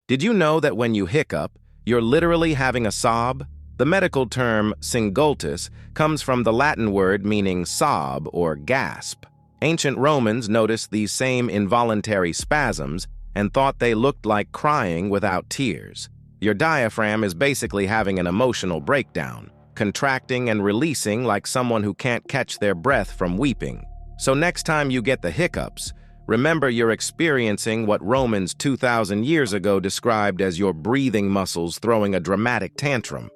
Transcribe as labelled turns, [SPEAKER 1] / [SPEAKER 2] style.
[SPEAKER 1] Did you know that when you hiccup, you're literally having a sob? The medical term singultus comes from the Latin word meaning sob or gasp. Ancient Romans noticed these same involuntary spasms and thought they looked like crying without tears. Your diaphragm is basically having an emotional breakdown, contracting and releasing like someone who can't catch their breath from weeping. So next time you get the hiccups, remember you're experiencing what Romans 2,000 years ago described as your breathing muscles throwing a dramatic tantrum.